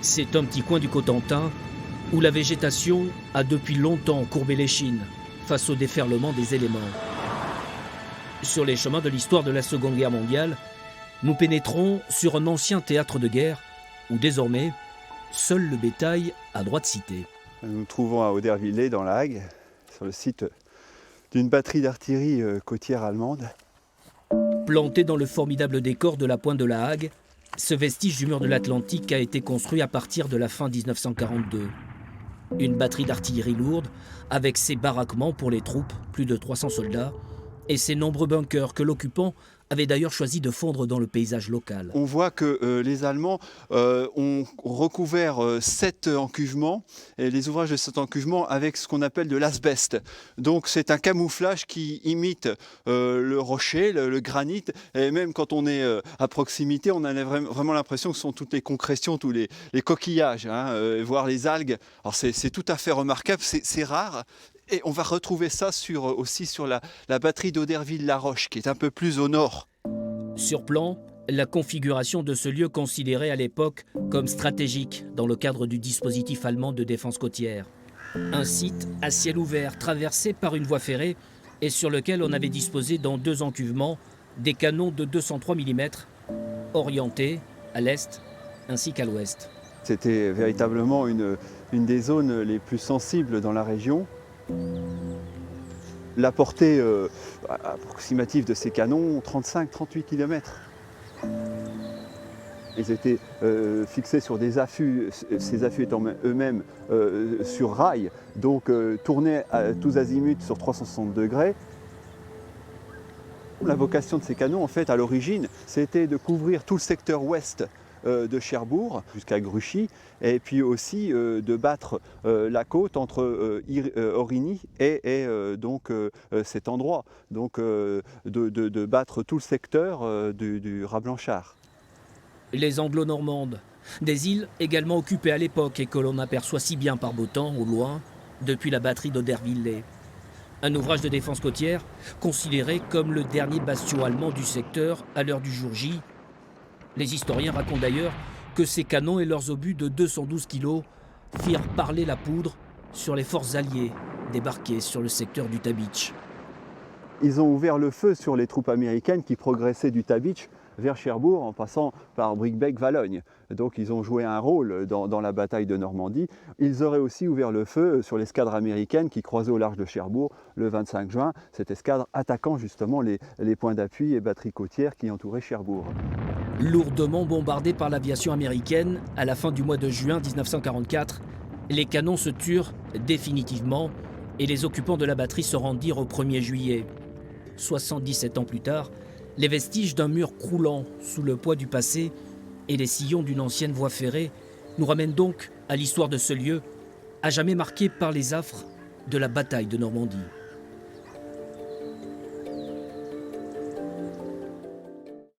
C'est un petit coin du Cotentin où la végétation a depuis longtemps courbé l'échine face au déferlement des éléments. Sur les chemins de l'histoire de la Seconde Guerre mondiale, nous pénétrons sur un ancien théâtre de guerre où désormais, seul le bétail a droit de cité. Nous nous trouvons à Audervillers dans la Hague, sur le site d'une batterie d'artillerie côtière allemande. Planté dans le formidable décor de la pointe de la Hague, ce vestige du mur de l'Atlantique a été construit à partir de la fin 1942. Une batterie d'artillerie lourde, avec ses baraquements pour les troupes, plus de 300 soldats, et ses nombreux bunkers que l'occupant avait d'ailleurs choisi de fondre dans le paysage local. On voit que les Allemands ont recouvert 7 encuvements, et les ouvrages de cet encuvement avec ce qu'on appelle de l'asbeste. Donc c'est un camouflage qui imite le rocher, le granit, et même quand on est à proximité, on a vraiment l'impression que ce sont toutes les concrétions, tous les coquillages, voire les algues. Alors c'est tout à fait remarquable, c'est rare. Et on va retrouver ça aussi sur la batterie d'Auderville-la-Roche, qui est un peu plus au nord. Sur plan, la configuration de ce lieu considéré à l'époque comme stratégique dans le cadre du dispositif allemand de défense côtière. Un site à ciel ouvert traversé par une voie ferrée et sur lequel on avait disposé dans 2 encuvements des canons de 203 mm orientés à l'est ainsi qu'à l'ouest. C'était véritablement une des zones les plus sensibles dans la région. La portée approximative de ces canons, 35-38 km. Ils étaient fixés sur des affûts, ces affûts étant eux-mêmes sur rail, donc tournés à tous azimuts sur 360 degrés. La vocation de ces canons, en fait, à l'origine, c'était de couvrir tout le secteur ouest de Cherbourg jusqu'à Gruchy, et puis aussi de battre la côte entre Origny et donc cet endroit, donc de battre tout le secteur du Raz Blanchard. Les Anglo-Normandes, des îles également occupées à l'époque et que l'on aperçoit si bien par beau temps au loin depuis la batterie d'Audervillers. Un ouvrage de défense côtière considéré comme le dernier bastion allemand du secteur à l'heure du jour J. Les historiens racontent d'ailleurs que ces canons et leurs obus de 212 kg firent parler la poudre sur les forces alliées débarquées sur le secteur du Tabitch. Ils ont ouvert le feu sur les troupes américaines qui progressaient du Tabitch vers Cherbourg en passant par Bricquebec-Valogne. Donc ils ont joué un rôle dans la bataille de Normandie. Ils auraient aussi ouvert le feu sur l'escadre américaine qui croisait au large de Cherbourg le 25 juin, cette escadre attaquant justement les points d'appui et batteries côtières qui entouraient Cherbourg. Lourdement bombardés par l'aviation américaine à la fin du mois de juin 1944, les canons se turent définitivement et les occupants de la batterie se rendirent au 1er juillet. 77 ans plus tard, les vestiges d'un mur croulant sous le poids du passé et les sillons d'une ancienne voie ferrée nous ramènent donc à l'histoire de ce lieu, à jamais marqué par les affres de la bataille de Normandie.